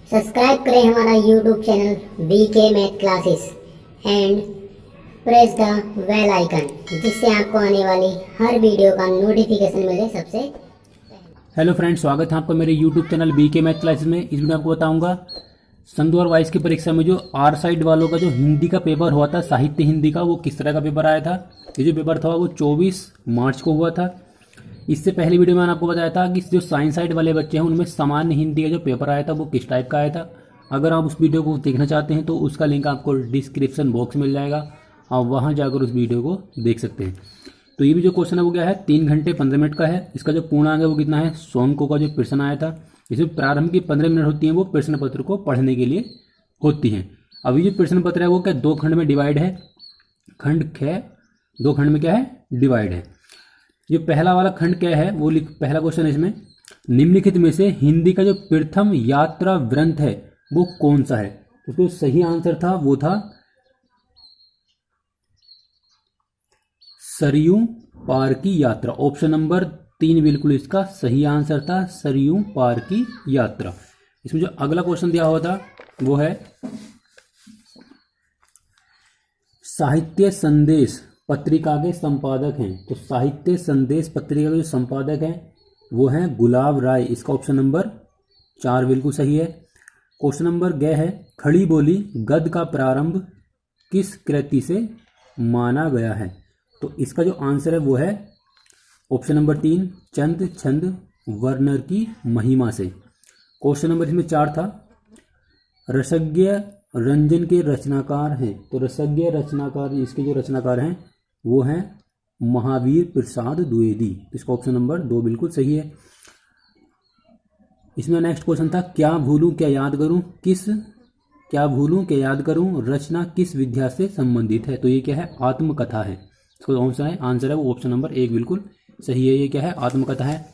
Subscribe करें हमारा YouTube channel VK math classes and press the bell icon, जिससे आपको आने वाली हर वीडियो का नोटिफिकेशन मिले सबसे। हेलो फ्रेंड्स, स्वागत है आपका मेरे YouTube channel VK math classes में। इस वीडियो में आपको बताऊंगा सन 2022 की परीक्षा में जो आर साइड वालों का जो हिंदी का पेपर हुआ था, साहित्य हिंदी का, वो किस तरह का पेपर आया था। ये जो पेपर था वो 24 मार्च को हुआ था। इससे पहले वीडियो में मैंने आपको बताया था कि जो साइंस साइड वाले बच्चे हैं उनमें सामान्य हिंदी का जो पेपर आया था वो किस टाइप का आया था। अगर आप उस वीडियो को देखना चाहते हैं तो उसका लिंक आपको डिस्क्रिप्शन बॉक्स में मिल जाएगा, आप वहाँ जाकर उस वीडियो को देख सकते हैं। तो ये भी जो क्वेश्चन है वो क्या है, 3 घंटे 15 मिनट का है। इसका जो पूर्णांक है वो कितना है, 100 अंकों का जो प्रश्न आया था। इसमें प्रारंभ की 15 मिनट होती हैं वो प्रश्न पत्र को पढ़ने के लिए होती हैं। अभी जो प्रश्न पत्र है वो क्या 2 खंड में डिवाइड है। खंड ख 2 खंड में क्या है, डिवाइड है। जो पहला वाला खंड क्या है वो पहला क्वेश्चन है इसमें, निम्नलिखित में से हिंदी का जो प्रथम यात्रा ग्रंथ है वो कौन सा है। उसको सही आंसर था वो था सरयू पार की यात्रा। ऑप्शन नंबर 3 बिल्कुल इसका सही आंसर था, सरयू पार की यात्रा। इसमें जो अगला क्वेश्चन दिया हुआ था वो है साहित्य संदेश पत्रिका के संपादक हैं। तो साहित्य संदेश पत्रिका के जो संपादक हैं वो हैं गुलाब राय। इसका ऑप्शन नंबर 4 बिल्कुल सही है। क्वेश्चन नंबर ग है, खड़ी बोली गद्य का प्रारंभ किस कृति से माना गया है। तो इसका जो आंसर है वो है ऑप्शन नंबर 3 चंद छंद वर्नर की महिमा से। क्वेश्चन नंबर इसमें 4 था, रसज्ञ रंजन के रचनाकार हैं। तो रसज्ञ रचनाकार, इसके जो रचनाकार हैं वो हैं महावीर प्रसाद द्विवेदी। इसका ऑप्शन नंबर 2 बिल्कुल सही है। इसमें नेक्स्ट क्वेश्चन था, क्या भूलूं क्या याद करूं रचना किस विद्या से संबंधित है। तो ये क्या है, आत्मकथा है। इसका आंसर है वो ऑप्शन नंबर 1 बिल्कुल सही है। ये क्या है, आत्मकथा है।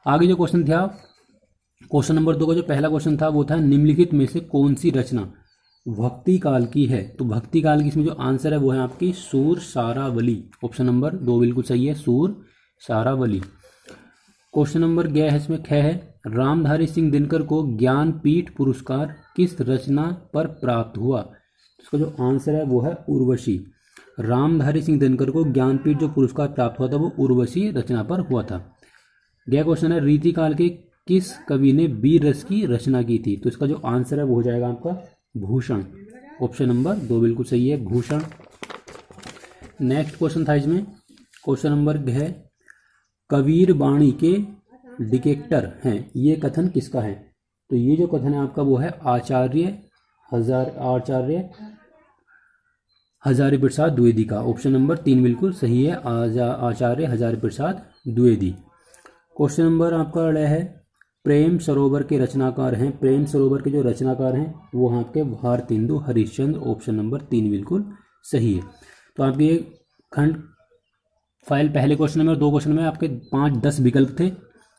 आगे जो क्वेश्चन था क्वेश्चन नंबर 2 का जो पहला क्वेश्चन था वो था, निम्नलिखित में से कौन सी रचना भक्ति काल की है। तो भक्ति काल की इसमें जो आंसर है वो है आपकी सूर सारावली। ऑप्शन नंबर 2 बिल्कुल सही है, सूर सारावली। क्वेश्चन नंबर ग है, इसमें ख है, रामधारी सिंह दिनकर को ज्ञानपीठ पुरस्कार किस रचना पर प्राप्त हुआ। इसका जो आंसर है वो है उर्वशी। रामधारी सिंह दिनकर को ज्ञानपीठ जो पुरस्कार प्राप्त हुआ था वो उर्वशी रचना पर हुआ था। ग क्वेश्चन है, रीतिकाल के किस कवि ने वीर रस की रचना की थी। तो इसका जो आंसर है वो हो जाएगा आपका भूषण। ऑप्शन नंबर 2 बिल्कुल सही है, भूषण। नेक्स्ट क्वेश्चन था इसमें क्वेश्चन नंबर है, कबीर बाणी के डिकेक्टर हैं, ये कथन किसका है। तो ये जो कथन है आपका वो है आचार्य हजारी प्रसाद द्विवेदी का। ऑप्शन नंबर 3 बिल्कुल सही है, आचार्य हजारी प्रसाद द्विवेदी। क्वेश्चन नंबर आपका है, प्रेम सरोवर के रचनाकार हैं। प्रेम सरोवर के जो रचनाकार हैं वो हैं आपके भारतेंदु हरिश्चंद्र। ऑप्शन नंबर 3 बिल्कुल सही है। तो आपके खंड फाइल पहले क्वेश्चन में और 2 क्वेश्चन में आपके 5-10 विकल्प थे,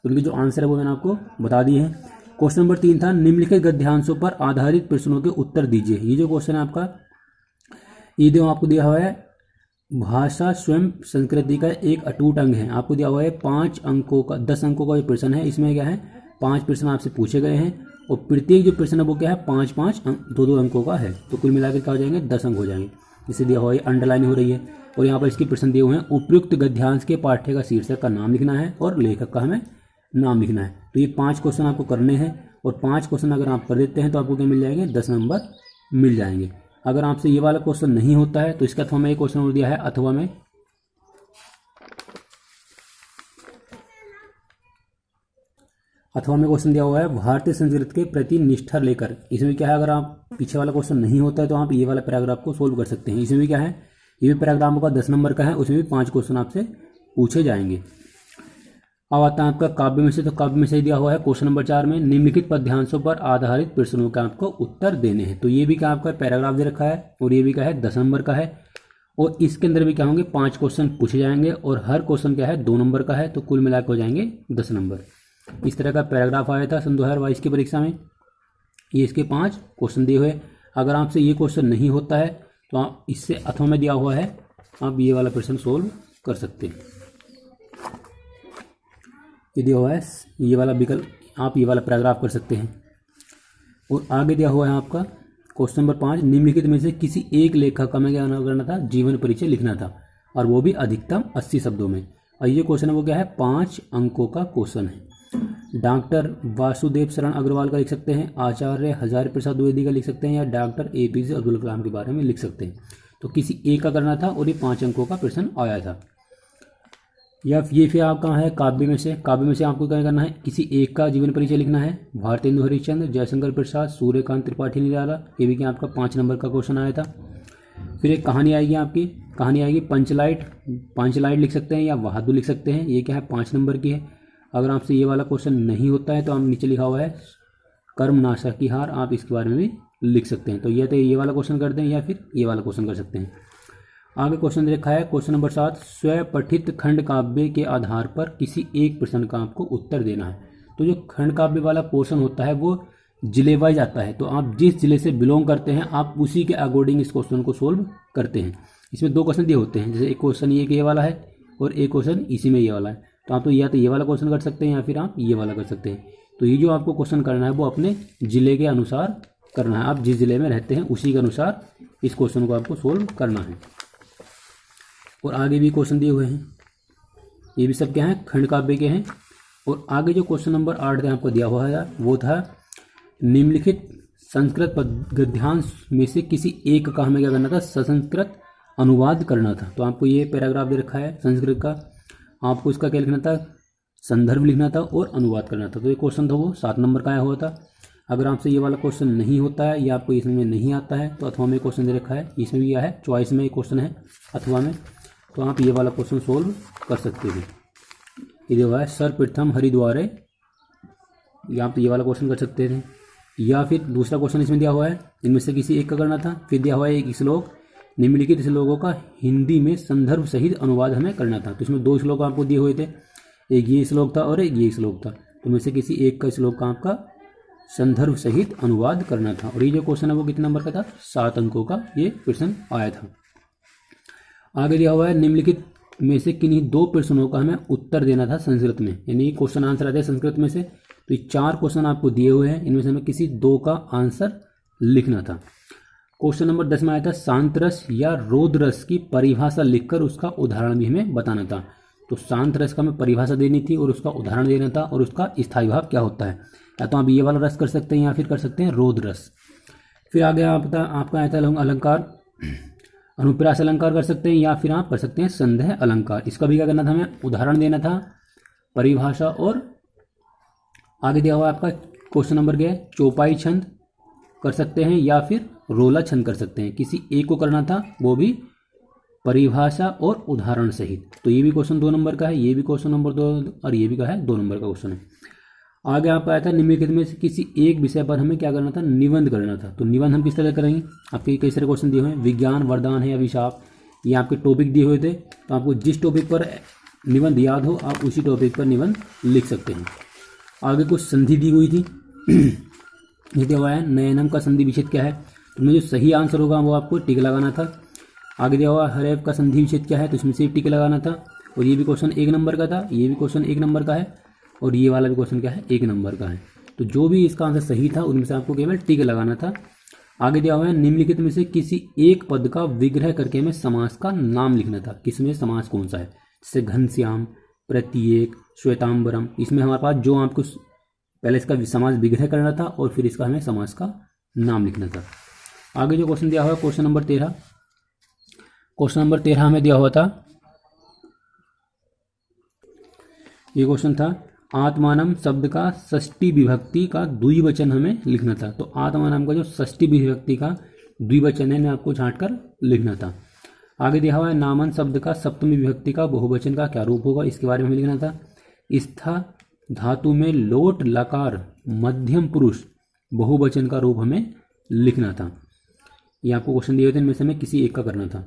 उनके जो आंसर है वो मैंने आपको बता दिए हैं। क्वेश्चन नंबर 3 था, निम्नलिखित गद्यांशों पर आधारित प्रश्नों के उत्तर दीजिए। ये जो क्वेश्चन है आपका, ये जो आपको दिया हुआ है, भाषा स्वयं संस्कृति का एक अटूट अंग है। आपको दिया हुआ है 10 अंकों का जो प्रश्न है। इसमें क्या है, 5 प्रश्न आपसे पूछे गए हैं और प्रत्येक जो प्रश्न है वो क्या है 5-5 2-2 अंकों का है। तो कुल मिलाकर क्या हो जाएंगे, 10 अंक हो जाएंगे। इसे दिया हुआ है, अंडरलाइन हो रही है और यहाँ पर इसके प्रश्न दिए हुए हैं। उपयुक्त गद्यांश के पाठ्य का शीर्षक का नाम लिखना है और लेखक का हमें नाम लिखना है। तो ये 5 क्वेश्चन आपको करने हैं और 5 क्वेश्चन अगर आप कर देते हैं तो आपको क्या मिल जाएंगे, 10 नंबर मिल जाएंगे। अगर आपसे ये वाला क्वेश्चन नहीं होता है तो इसका अथवा में एक क्वेश्चन और दिया है, अथवा में क्वेश्चन दिया हुआ है, भारतीय संस्कृति के प्रति निष्ठा लेकर। इसमें क्या है, अगर आप पीछे वाला क्वेश्चन नहीं होता है तो आप ये वाला पैराग्राफ को सोल्व कर सकते हैं। इसमें भी क्या है, ये भी पैराग्राफ का 10 नंबर का है, उसमें भी 5 क्वेश्चन आपसे पूछे जाएंगे। अब आता है आपका काव्य में से। तो काव्य में से दिया हुआ है क्वेश्चन नंबर 4 में, निम्नलिखित पद्यांशों पर आधारित प्रश्नों का आपको उत्तर देने हैं। तो ये भी क्या आपका पैराग्राफ दे रखा है और ये भी क्या है 10 नंबर का है और इसके अंदर भी क्या होंगे 5 क्वेश्चन पूछे जाएंगे और हर क्वेश्चन क्या है 2 नंबर का है। तो कुल मिलाकर हो जाएंगे 10 नंबर। इस तरह का पैराग्राफ आया था सन 2022 की परीक्षा में। ये इसके 5 क्वेश्चन दिए हुए। अगर आपसे ये क्वेश्चन नहीं होता है तो आप इससे अथवा में दिया हुआ है, आप ये वाला प्रश्न सोल्व कर सकते हैं। ये दिया हुआ है ये वाला विकल्प, आप ये वाला पैराग्राफ कर सकते हैं। और आगे दिया हुआ है आपका क्वेश्चन नंबर 5, निम्नलिखित में से किसी एक लेखक का हमें क्या करना था, जीवन परिचय लिखना था और वो भी अधिकतम 80 शब्दों में। और ये क्वेश्चन है वो क्या है, 5 अंकों का क्वेश्चन है। डॉक्टर वासुदेव शरण अग्रवाल का लिख सकते हैं, आचार्य हजारी प्रसाद द्विवेदी का लिख सकते हैं, या डॉक्टर APJ अब्दुल कलाम के बारे में लिख सकते हैं। तो किसी एक का करना था और ये 5 अंकों का प्रश्न आया था। या ये फिर आप कहाँ है, काव्य में से आपको क्या करना है, किसी एक का जीवन परिचय लिखना है। भारतेंदु हरिश्चंद्र, जयशंकर प्रसाद, सूर्यकांत त्रिपाठी निराला, ये भी क्या आपका 5 नंबर का क्वेश्चन आया था। फिर एक कहानी आएगी आपकी, कहानी आएगी पांचलाइट लिख सकते हैं या बहादुर लिख सकते हैं, ये क्या है 5 नंबर की है। अगर आपसे ये वाला क्वेश्चन नहीं होता है तो आप नीचे लिखा हुआ है कर्मनाशक की हार, आप इसके बारे में भी लिख सकते हैं। तो ये वाला क्वेश्चन कर दें या फिर ये वाला क्वेश्चन कर सकते हैं। आगे क्वेश्चन देखा है क्वेश्चन नंबर 7, स्वपठित खंड काव्य के आधार पर किसी एक प्रश्न का आपको उत्तर देना है। तो जो खंड काव्य वाला पोर्शन होता है वो जिले वाइज आता है, तो आप जिस जिले से बिलोंग करते हैं आप उसी के अकॉर्डिंग इस क्वेश्चन को सोल्व करते हैं। इसमें 2 क्वेश्चन दिए होते हैं, जैसे एक क्वेश्चन ये वाला है और एक क्वेश्चन इसी में ये वाला है। तो आप तो या तो ये वाला क्वेश्चन कर सकते हैं या फिर आप ये वाला कर सकते हैं। तो ये जो आपको क्वेश्चन करना है वो अपने जिले के अनुसार करना है, आप जिस जिले में रहते हैं उसी के अनुसार इस क्वेश्चन को आपको सोल्व करना है। और आगे भी क्वेश्चन दिए हुए हैं, ये भी सब क्या है, खंड काव्य के हैं। और आगे जो क्वेश्चन नंबर 8 आपको दिया हुआ है वो था, निम्नलिखित संस्कृत गद्यांश में से किसी एक का हमें क्या करना था, संस्कृत अनुवाद करना था। तो आपको ये पैराग्राफ दे रखा है संस्कृत का, आपको इसका क्या लिखना था, संदर्भ लिखना था और अनुवाद करना था। तो ये क्वेश्चन था वो 7 नंबर का आया हुआ था। अगर आपसे ये वाला क्वेश्चन नहीं होता है या आपको इसमें नहीं आता है तो अथवा में क्वेश्चन दे रखा है, इसमें भी क्या है, चॉइस में क्वेश्चन है अथवा में, तो आप ये वाला क्वेश्चन सोल्व कर सकते हैं। ये जो है सर्वप्रथम हरिद्वारे, या आप ये वाला क्वेश्चन कर सकते थे। या फिर दूसरा क्वेश्चन इसमें दिया हुआ है, इनमें से किसी एक का करना था। फिर दिया हुआ है एक श्लोक, निम्नलिखित श्लोकों का हिंदी में संदर्भ सहित अनुवाद हमें करना था। तो इसमें 2 श्लोक आपको दिए हुए थे, एक ये श्लोक था और एक ये श्लोक था। तो इनमें से किसी एक का श्लोक का आपका संदर्भ सहित अनुवाद करना था। और ये जो क्वेश्चन है वो कितने नंबर का था, 7 अंकों का ये प्रश्न आया था। आगे दिया हुआ है, निम्नलिखित में से किन्हीं 2 प्रश्नों का हमें उत्तर देना था संस्कृत में, यानी क्वेश्चन आंसर आते हैं संस्कृत में से। तो ये 4 क्वेश्चन आपको दिए हुए हैं, इनमें से हमें किसी 2 का आंसर लिखना था। क्वेश्चन नंबर 10 में आया था, शांत रस या रोद रस की परिभाषा लिखकर उसका उदाहरण भी हमें बताना था। तो शांत रस का हमें परिभाषा देनी थी और उसका उदाहरण देना था और उसका स्थायी भाव क्या होता है। या तो आप ये वाला रस कर सकते हैं या फिर कर सकते हैं रोद रस। फिर आगे आपका आया था अलंकार, अनुप्रास अलंकार कर सकते हैं या फिर आप कर सकते हैं संदेह अलंकार। इसका भी क्या करना था, हमें उदाहरण देना था, परिभाषा, और आगे दिया हुआ आपका क्वेश्चन नंबर क्या है, चौपाई छंद कर सकते हैं या फिर रोला छंद कर सकते हैं। किसी एक को करना था, वो भी परिभाषा और उदाहरण सहित। तो ये भी क्वेश्चन 2 नंबर का है, ये भी क्वेश्चन नंबर 2 और ये भी का है 2 नंबर का क्वेश्चन है। आगे आपका आया था, निम्नलिखित में से किसी एक विषय पर हमें क्या करना था, निबंध करना था। तो निबंध हम किस तरह करेंगे, आपके कई सारे क्वेश्चन दिए हुए हैं, विज्ञान, वरदान है, अभिशाप, ये आपके टॉपिक दिए हुए थे। तो आपको जिस टॉपिक पर निबंध याद हो आप उसी टॉपिक पर निबंध लिख सकते हैं। आगे कुछ संधि दी हुई थी, ये दिया हुआ है, नयनम का संधि विच्छेद क्या है। तो में जो सही आंसर होगा वो आपको टिक लगाना था। आगे दिया हुआ हरेब का संधि विच्छेद क्या है, तो इसमें से टिक लगाना था। और ये भी क्वेश्चन 1 नंबर का था, ये भी क्वेश्चन 1 नंबर का है, और ये वाला भी क्वेश्चन क्या है, 1 नंबर का है। तो जो भी इसका आंसर सही था उनमें से आपको केवल टिक लगाना था। आगे दिया हुआ है, निम्नलिखित में से किसी एक पद का विग्रह करके हमें समास का नाम लिखना था। किसमें समास कौन सा है, जैसे घनश्याम, प्रत्येक, श्वेतांबरम। इसमें हमारे पास जो आपको पहले इसका समास विग्रह करना था और फिर इसका हमें समास का नाम लिखना था। आगे जो क्वेश्चन दिया हुआ है क्वेश्चन नंबर 13, क्वेश्चन नंबर 13 हमें दिया हुआ था, ये क्वेश्चन था, आत्मानम शब्द का षष्ठी विभक्ति का द्विवचन हमें लिखना था। तो आत्मानम का जो षष्ठी विभक्ति का द्विवचन है आपको छांट कर लिखना था। आगे दिया हुआ है, नामन शब्द का सप्तमी विभक्ति का बहुवचन का क्या रूप होगा, इसके बारे में लिखना था। स्था धातु में लोट लकार मध्यम पुरुष बहुवचन का रूप हमें लिखना था। ये आपको क्वेश्चन दिए हुए थे, इनमें से हमें किसी एक का करना था।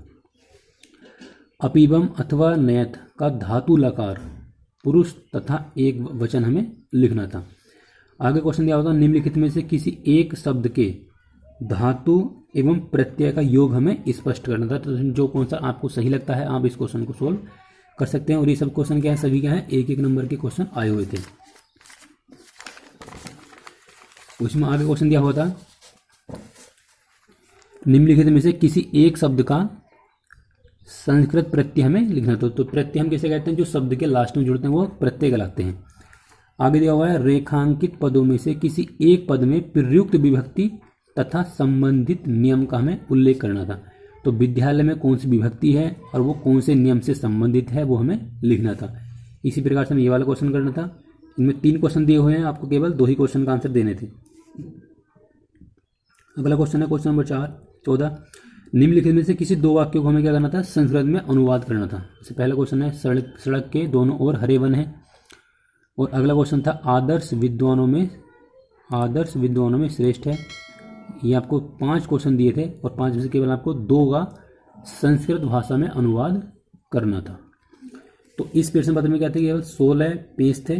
अपीबम अथवा नयत का धातु लकार पुरुष तथा एक वचन हमें लिखना था। आगे क्वेश्चन दिया होता, निम्नलिखित में से किसी एक शब्द के धातु एवं प्रत्यय का योग हमें स्पष्ट करना था। तो जो कौन सा आपको सही लगता है आप इस क्वेश्चन को सोल्व कर सकते हैं। और ये सब क्वेश्चन क्या है, सभी क्या है, 1-1 नंबर के क्वेश्चन आए हुए थे। उसमें आगे क्वेश्चन दिया हुआ था निम्नलिखित में से किसी एक शब्द का संस्कृत प्रत्यय हमें लिखना था। तो प्रत्यय हम किसे कहते हैं, जो शब्द के लास्ट में जुड़ते हैं वो प्रत्यय कहलाते हैं। आगे दिया हुआ है रेखांकित पदों में से किसी एक पद में प्रयुक्त विभक्ति तथा संबंधित नियम का हमें उल्लेख करना था। तो विद्यालय में कौन सी विभक्ति है और वो कौन से नियम से संबंधित है वो हमें लिखना था। इसी प्रकार से हमें ये वाला क्वेश्चन करना था। इनमें 3 क्वेश्चन दिए हुए हैं, आपको केवल 2 ही क्वेश्चन का आंसर देने थे। अगला क्वेश्चन है क्वेश्चन नंबर 14। निम्नलिखित में से किसी 2 वाक्यों को हमें क्या करना था, संस्कृत में अनुवाद करना था। जैसे पहला क्वेश्चन है सड़क के दोनों ओर हरे वन है, और अगला क्वेश्चन था आदर्श विद्वानों में श्रेष्ठ है। ये आपको 5 क्वेश्चन दिए थे और 5 में से केवल आपको 2 का संस्कृत भाषा में अनुवाद करना था। तो इस प्रश्न पत्र में क्या थे, केवल 16 पेज थे